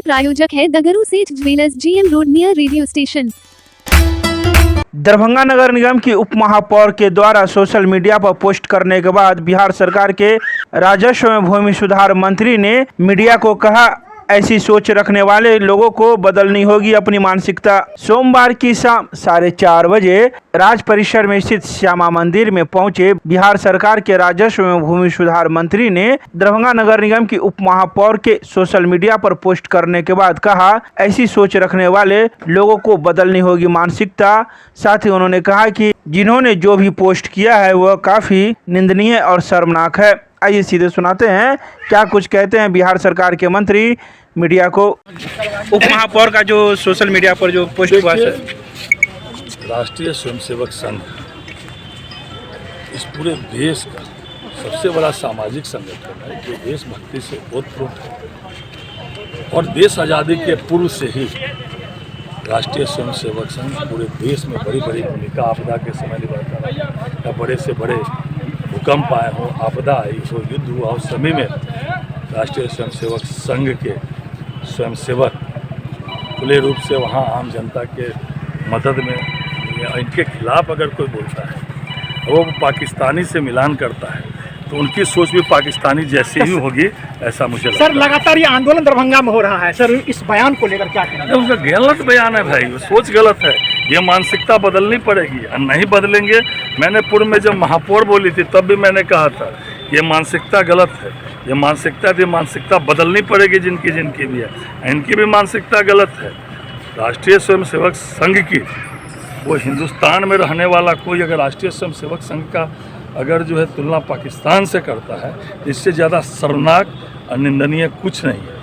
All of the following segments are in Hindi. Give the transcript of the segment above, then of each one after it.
प्रायोजक है Dagru Seth jewellers, GM road near radio station. Darbhanga नगर निगम की उप महापौर के द्वारा सोशल मीडिया पर पोस्ट करने के बाद बिहार सरकार के राजस्व एवं भूमि सुधार मंत्री ने मीडिया को कहा, ऐसी सोच रखने वाले लोगों को बदलनी होगी अपनी मानसिकता। सोमवार की शाम 4:30 बजे राज परिसर में स्थित श्यामा मंदिर में पहुंचे बिहार सरकार के राजस्व एवं भूमि सुधार मंत्री ने दरभंगा नगर निगम की उप महापौर के सोशल मीडिया पर पोस्ट करने के बाद कहा, ऐसी सोच रखने वाले लोगों को बदलनी होगी मानसिकता। साथ ही उन्होंने कहा कि जिन्होंने जो भी पोस्ट किया है वह काफी निंदनीय और शर्मनाक है। आइए सीधे सुनाते हैं क्या कुछ कहते हैं बिहार सरकार के मंत्री मीडिया को। उप महापौर का जो सोशल मीडिया पर जो पोस्ट हुआ है, राष्ट्रीय स्वयंसेवक संघ इस पूरे देश का सबसे बड़ा सामाजिक संगठन है जो देशभक्ति से ओतप्रोत है और देश आज़ादी के पूर्व से ही राष्ट्रीय स्वयंसेवक संघ पूरे देश में बड़ी बड़ी भूमिका आपदा के समय निभाता रहा या बड़े से बड़े भूकंप आए हों, आपदा आई हो, युद्ध हुआ हो, समय में राष्ट्रीय स्वयंसेवक संघ के स्वयंसेवक खुले रूप से वहाँ आम जनता के मदद में इनके खिलाफ अगर कोई बोलता है वो पाकिस्तानी से मिलान करता है तो उनकी सोच भी पाकिस्तानी जैसी ही होगी, ऐसा मुझे लगता है। सर, लगातार ये आंदोलन दरभंगा में हो रहा है सर, इस बयान को लेकर क्या कहेंगे? उसका गलत बयान है भाई, वो सोच गलत है। ये मानसिकता बदलनी पड़ेगी और नहीं बदलेंगे। मैंने पूर्व में जब महापौर बोली थी तब भी मैंने कहा था ये मानसिकता गलत है, ये मानसिकता बदलनी पड़ेगी जिनकी भी है, इनकी भी मानसिकता गलत है। राष्ट्रीय स्वयंसेवक संघ की वो हिंदुस्तान में रहने वाला कोई अगर राष्ट्रीय स्वयंसेवक संघ का अगर जो है तुलना पाकिस्तान से करता है, इससे ज़्यादा शर्मनाक और निंदनीय कुछ नहीं है।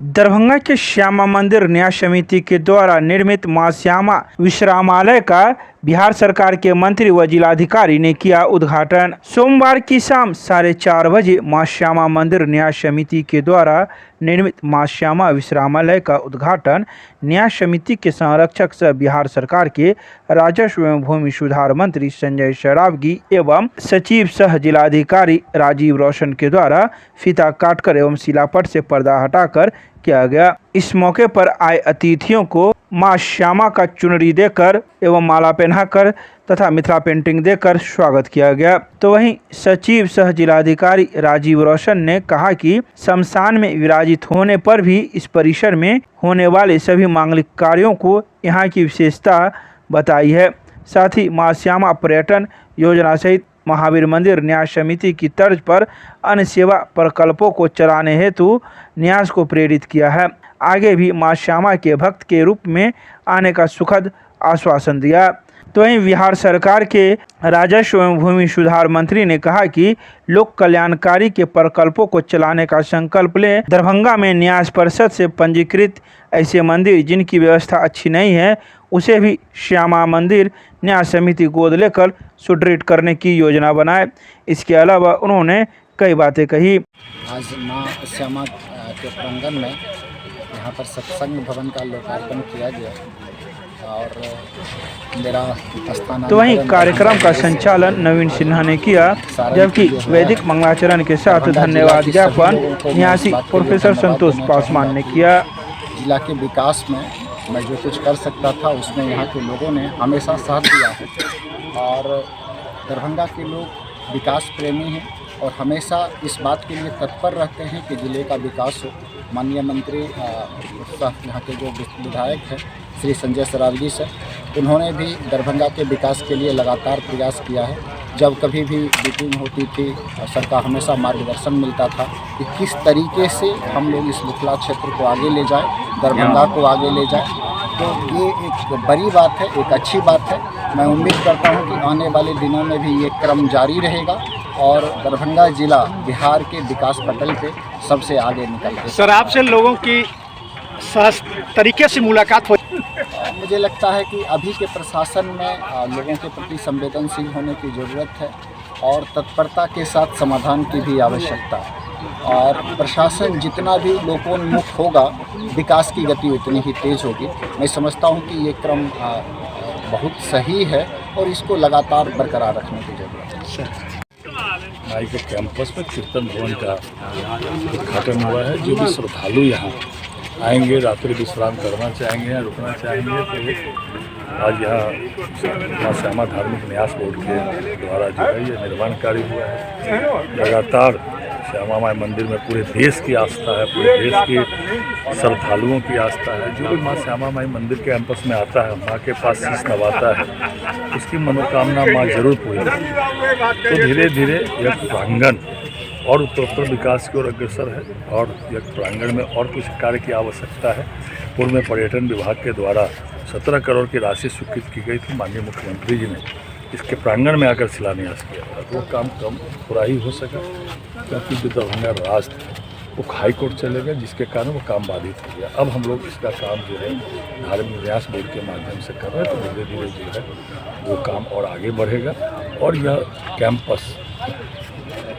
दरभंगा के श्यामा मंदिर न्यास समिति के द्वारा निर्मित मां श्यामा विश्रामालय का बिहार सरकार के मंत्री व जिलाधिकारी ने किया उद्घाटन। सोमवार की शाम 4:30 बजे मां श्यामा मंदिर न्यास समिति के द्वारा निर्मित मां श्यामा विश्रामालय का उद्घाटन न्यास समिति के संरक्षक सह बिहार सरकार के राजस्व एवं भूमि सुधार मंत्री संजय सरावगी एवं सचिव सह जिलाधिकारी राजीव रोशन के द्वारा फीता काटकर एवं शिलापट से पर्दा हटाकर किया गया। इस मौके पर आए अतिथियों को मां श्यामा का चुनरी देकर एवं माला पहनाकर तथा मिथिला पेंटिंग देकर स्वागत किया गया। तो वहीं सचिव सह जिलाधिकारी राजीव रोशन ने कहा कि शमशान में विराजित होने पर भी इस परिसर में होने वाले सभी मांगलिक कार्यों को यहाँ की विशेषता बताई है। साथ ही मां श्यामा पर्यटन योजना सहित महावीर मंदिर न्यास समिति की तर्ज पर अन्य सेवा प्रकल्पों को चलाने हेतु न्यास को प्रेरित किया है। आगे भी मां श्यामा के भक्त के रूप में आने का सुखद आश्वासन दिया। तो वहीं बिहार सरकार के राजस्व एवं भूमि सुधार मंत्री ने कहा कि लोक कल्याणकारी के प्रकल्पों को चलाने का संकल्प ले दरभंगा में न्यास परिषद से पंजीकृत ऐसे मंदिर जिनकी व्यवस्था अच्छी नहीं है उसे भी श्यामा मंदिर न्यास समिति गोद लेकर सुदृढ़ करने की योजना बनाए। इसके अलावा उन्होंने कई बातें कही। आज मां श्यामा के प्रांगण में यहाँ पर सत्संग भवन का लोकार्पण किया गया और मेरा स्थान। तो वहीं कार्यक्रम का संचालन नवीन सिन्हा ने किया, जबकि वैदिक मंगलाचरण के साथ धन्यवाद ज्ञापन न्यासी प्रोफेसर संतोष पासवान ने किया। जिला के विकास में मैं जो कुछ कर सकता था उसमें यहाँ के लोगों ने हमेशा साथ दिया है और दरभंगा के लोग विकास प्रेमी हैं और हमेशा इस बात के लिए तत्पर रहते हैं कि ज़िले का विकास हो। माननीय मंत्री यहाँ के जो विधायक हैं श्री संजय सरावगी सर, उन्होंने भी दरभंगा के विकास के लिए लगातार प्रयास किया है। जब कभी भी मीटिंग होती थी सर का हमेशा मार्गदर्शन मिलता था कि किस तरीके से हम लोग इस मिथिला क्षेत्र को आगे ले जाएं, दरभंगा को आगे ले जाएं। तो ये एक बड़ी बात है, एक अच्छी बात है। मैं उम्मीद करता हूँ कि आने वाले दिनों में भी ये क्रम जारी रहेगा और दरभंगा जिला बिहार के विकास पटल पे सबसे आगे निकल के। सर, आपसे लोगों की सहज तरीके से मुलाकात हो। मुझे लगता है कि अभी के प्रशासन में लोगों के प्रति संवेदनशील होने की ज़रूरत है और तत्परता के साथ समाधान की भी आवश्यकता है और प्रशासन जितना भी लोकोन्मुख होगा विकास की गति उतनी ही तेज़ होगी। मैं समझता हूं कि ये क्रम बहुत सही है और इसको लगातार बरकरार रखने की ज़रूरत है। आई के कैंपस में कीर्तन भवन का उद्घाटन हुआ है। जो भी श्रद्धालु यहाँ आएंगे, रात्रि विश्राम करना चाहेंगे या रुकना चाहेंगे तो आज यहाँ माँ श्यामा धार्मिक न्यास बोर्ड के द्वारा जो है ये निर्माण कार्य हुआ है। लगातार श्यामा माई मंदिर में पूरे देश की आस्था है, पूरे देश के श्रद्धालुओं की आस्था है। जो भी माँ श्यामा माई मंदिर के कैंपस में आता है, माँ के पास शीश नवाता है, उसकी मनोकामना माँ जरूर पूरी करती है। तो धीरे धीरे यह प्रांगण और उत्तरोत्तर विकास की ओर अग्रसर है और यह प्रांगण में और कुछ कार्य की आवश्यकता है। पूर्व में पर्यटन विभाग के द्वारा 17 करोड़ की राशि स्वीकृत की गई थी। माननीय मुख्यमंत्री जी ने इसके प्रांगण में आकर शिलान्यास किया था, तो वो काम कम पूरा ही हो सका, क्योंकि जो दरभंगा राज था वो हाई कोर्ट चले गए, जिसके कारण वो काम बाधित हो गया। अब हम लोग इसका काम जो है धार्मिक न्यास बोर्ड के माध्यम से कर रहे हैं, तो धीरे धीरे जो है वो काम और आगे बढ़ेगा और यह कैंपस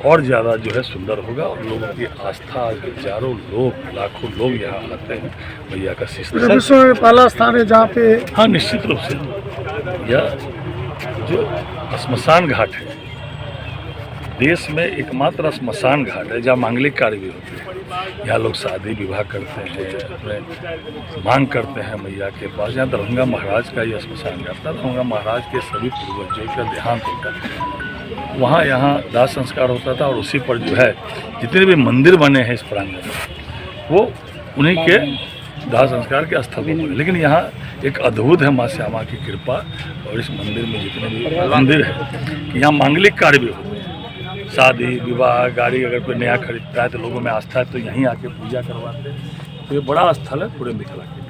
और ज़्यादा जो है सुंदर होगा और लोगों की आस्था, हजारों लोग, लाखों लोग यहाँ आते हैं भैया का शीश। विश्व में पहला स्थान है जहाँ पे। हाँ, निश्चित रूप से यह जो श्मशान घाट है, देश में एकमात्र श्मशान घाट है जहाँ मांगलिक कार्य भी होते हैं। यहाँ लोग शादी विवाह करते हैं, अपने मांग करते हैं मैया के पास। यहाँ दरभंगा महाराज का यह श्मशान घाट था। दरभंगा महाराज के सभी पूर्वजों का देहांत होता है, वहाँ यहाँ दाह संस्कार होता था और उसी पर जो है जितने भी मंदिर बने हैं इस प्रांगण में वो उन्हीं के दाह संस्कार के स्थल पर। लेकिन यहाँ एक अद्भुत है माँ श्यामा की कृपा और इस मंदिर में जितने भी मंदिर है कि यहाँ मांगलिक कार्य भी होते हैं, शादी विवाह, गाड़ी अगर कोई नया खरीदता है तो लोगों में आस्था है तो यहीं आके पूजा करवाते हैं। तो ये बड़ा स्थल है पूरे मिथिला के।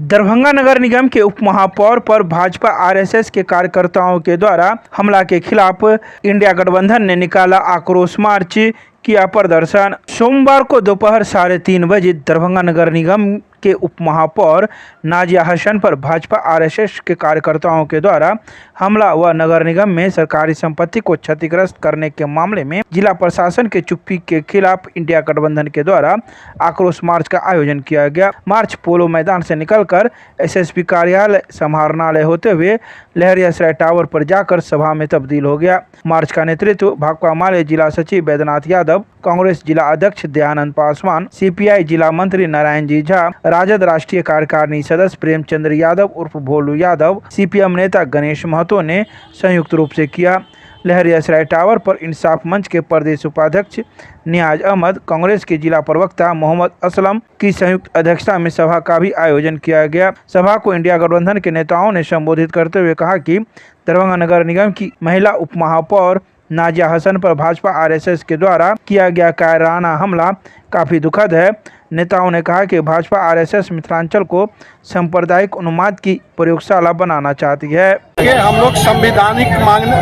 दरभंगा नगर निगम के उप महापौर पर भाजपा आरएसएस के कार्यकर्ताओं के द्वारा हमला के खिलाफ इंडिया गठबंधन ने निकाला आक्रोश मार्च, किया प्रदर्शन। सोमवार को दोपहर 3:30 बजे दरभंगा नगर निगम के उप महापौर नाजिया हसन पर भाजपा आरएसएस के कार्यकर्ताओं के द्वारा हमला व नगर निगम में सरकारी संपत्ति को क्षतिग्रस्त करने के मामले में जिला प्रशासन के चुप्पी के खिलाफ इंडिया गठबंधन के द्वारा आक्रोश मार्च का आयोजन किया गया। मार्च पोलो मैदान से निकलकर एसएसपी कार्यालय समाहरणालय होते हुए लहरियासराय टावर पर जाकर सभा में तब्दील हो गया। मार्च का नेतृत्व भाकपा माले जिला सचिव बैद्यनाथ यादव, कांग्रेस जिला अध्यक्ष दयानंद पासवान, सीपीआई जिला मंत्री नारायण जी झा, राजद राष्ट्रीय कार्यकारिणी सदस्य प्रेमचंद्र यादव उर्फ भोलू यादव, सीपीएम नेता गणेश महतो ने संयुक्त रूप से किया। लहरियासराय टावर पर इंसाफ मंच के प्रदेश उपाध्यक्ष नियाज अहमद, कांग्रेस के जिला प्रवक्ता मोहम्मद असलम की संयुक्त अध्यक्षता में सभा का भी आयोजन किया गया। सभा को इंडिया गठबंधन के नेताओं ने संबोधित करते हुए कहा कि दरभंगा नगर निगम की महिला उप महापौर नाजिया हसन पर भाजपा आरएसएस के द्वारा किया गया कायराना हमला काफ़ी दुखद है। नेताओं ने कहा कि भाजपा आरएसएस मिथिलांचल को सांप्रदायिक उन्माद की प्रयोगशाला बनाना चाहती है। हम लोग संवैधानिक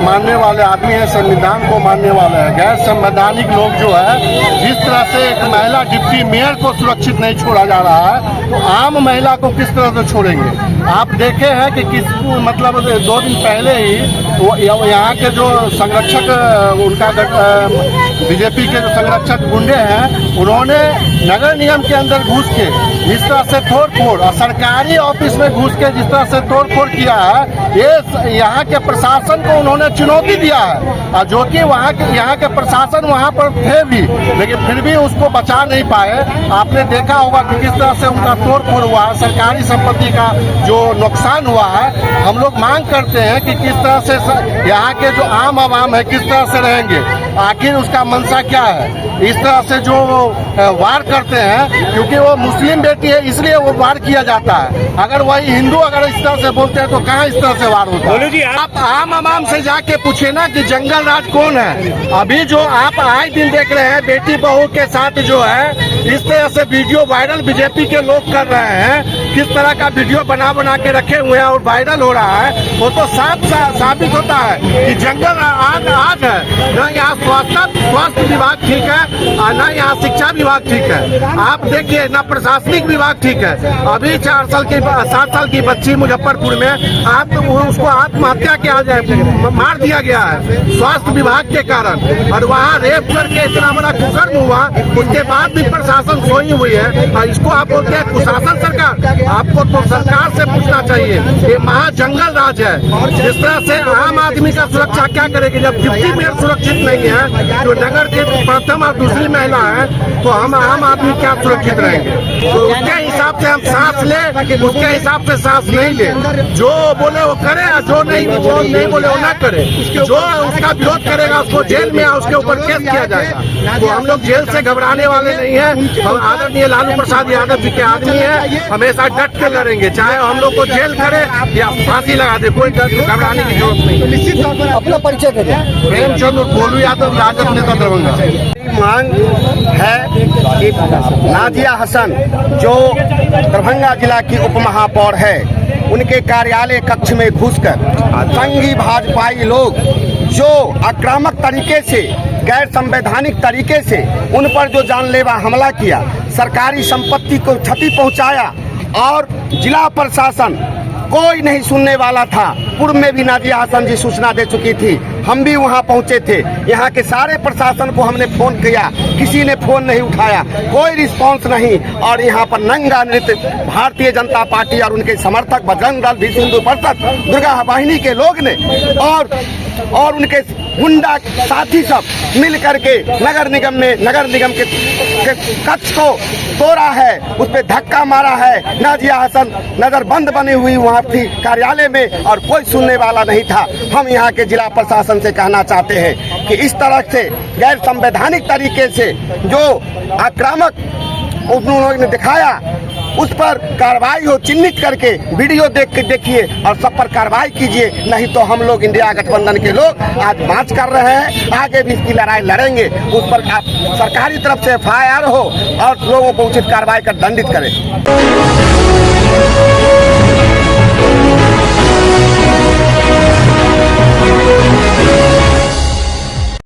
मानने वाले आदमी हैं, संविधान को मानने वाले हैं। गैर संवैधानिक लोग जो है जिस तरह से एक महिला डिप्टी मेयर को सुरक्षित नहीं छोड़ा जा रहा है, तो आम महिला को किस तरह से छोड़ेंगे। आप देखे हैं कि किस मतलब 2 दिन पहले ही यहाँ के जो संरक्षक उनका बीजेपी के जो संरक्षक गुंडे हैं, उन्होंने नगर निगम के अंदर घुस के जिस तरह से तोड़-फोड़ और सरकारी ऑफिस में घुस के जिस तरह से तोड़-फोड़ किया है, ये यहाँ के प्रशासन को उन्होंने चुनौती दिया है। और जो कि यहाँ के प्रशासन वहाँ पर थे भी, लेकिन फिर भी उसको बचा नहीं पाए। आपने देखा होगा कि किस तरह से उनका तोड़-फोड़ हुआ है, सरकारी संपत्ति का जो नुकसान हुआ है। हम लोग मांग करते हैं कि किस तरह से यहाँ के जो आम आवाम है किस तरह से रहेंगे, आखिर उसका मंशा क्या है। इस तरह से जो वार करते हैं, क्योंकि वो मुस्लिम बेटी है इसलिए वो वार किया जाता है। अगर वही हिंदू अगर इस तरह से बोलते हैं तो कहाँ इस तरह से वार होता है। बोलो जी, आप आम आवाम से जाके पूछे ना कि जंगल राज कौन है। अभी जो आप आए दिन देख रहे हैं बेटी बहू के साथ जो है इस तरह से वीडियो वायरल बीजेपी के लोग कर रहे हैं, किस तरह का वीडियो बना के रखे हुए हैं और वायरल हो रहा है, वो तो साबित होता है कि जंगल आग है। न यहाँ स्वास्थ्य विभाग ठीक है और न यहाँ शिक्षा विभाग ठीक है। आप देखिए न प्रशासनिक संवैधानिक विभाग ठीक है। अभी 7 साल की बच्ची मुजफ्फरपुर में उसको आत्महत्या किया जाए मार दिया गया है स्वास्थ्य विभाग के कारण, और वहाँ रेप करके इतना बड़ा कुकर्म हुआ, उसके बाद भी प्रशासन सोई हुई है। और इसको आप बोलते हैं कुशासन सरकार? आपको तो सरकार से पूछना चाहिए। ये महाजंगल राज है। जिस तरह से आम आदमी का सुरक्षा क्या करेगी जब डिप्टी मेयर सुरक्षित नहीं है, जो नगर के प्रथम और दूसरी महिला है, तो हम आम आदमी क्या सुरक्षित रहेंगे? तो उसके हिसाब से हम सांस ले, उसके हिसाब से सांस नहीं ले। जो बोले वो करे, जो नहीं बोले वो ना करे। जो उसका विरोध करेगा उसको जेल में उसके ऊपर केस किया जाएगा। तो हम लोग जेल से घबराने वाले नहीं हैं। हम आदरणीय लालू प्रसाद यादव जी के आदमी हैं, हमेशा डट के लड़ेंगे, चाहे हम लोग को जेल करे या फांसी लगा दे, कोई घबराने की जरूरत नहीं। निश्चित तौर पर अपना परिचय दे दें। प्रेमचंद गोलू यादव, राजद नेता दरभंगा। मांग है कि नाजिया हसन जो दरभंगा जिला की उप महापौर है, उनके कार्यालय कक्ष में घुसकर संघी भाजपाई लोग जो आक्रामक तरीके से, गैर संवैधानिक तरीके से उन पर जो जानलेवा हमला किया, सरकारी संपत्ति को क्षति पहुंचाया, और जिला प्रशासन कोई नहीं सुनने वाला था। पूर्व में भी नाजिया हसन जी सूचना दे चुकी थी, हम भी वहां पहुंचे थे। यहाँ के सारे प्रशासन को हमने फोन किया, किसी ने फोन नहीं उठाया, कोई रिस्पांस नहीं। और यहाँ पर नंगा नृत्य भारतीय जनता पार्टी और उनके समर्थक बजरंग दल, विश्व हिंदू परिषद, दुर्गा वाहिनी के लोग ने और उनके गुंडा साथी सब मिल करके नगर निगम के कक्ष को तोड़ा है, उस पर धक्का मारा है। नाजिया हसन नजर बंद बनी हुई वहाँ थी कार्यालय में, और कोई सुनने वाला नहीं था। हम यहाँ के जिला प्रशासन से कहना चाहते हैं कि इस तरह से गैर संवैधानिक तरीके से जो आक्रामक उन्होंने ने दिखाया, उस पर कार्रवाई हो, चिन्हित करके वीडियो देखिए और सब पर कार्रवाई कीजिए। नहीं तो हम लोग इंडिया गठबंधन के लोग आज मार्च कर रहे हैं, आगे भी इसकी लड़ाई लड़ेंगे। उस पर आप सरकारी तरफ से FIR हो और लोगों को उचित कार्रवाई कर दंडित करें।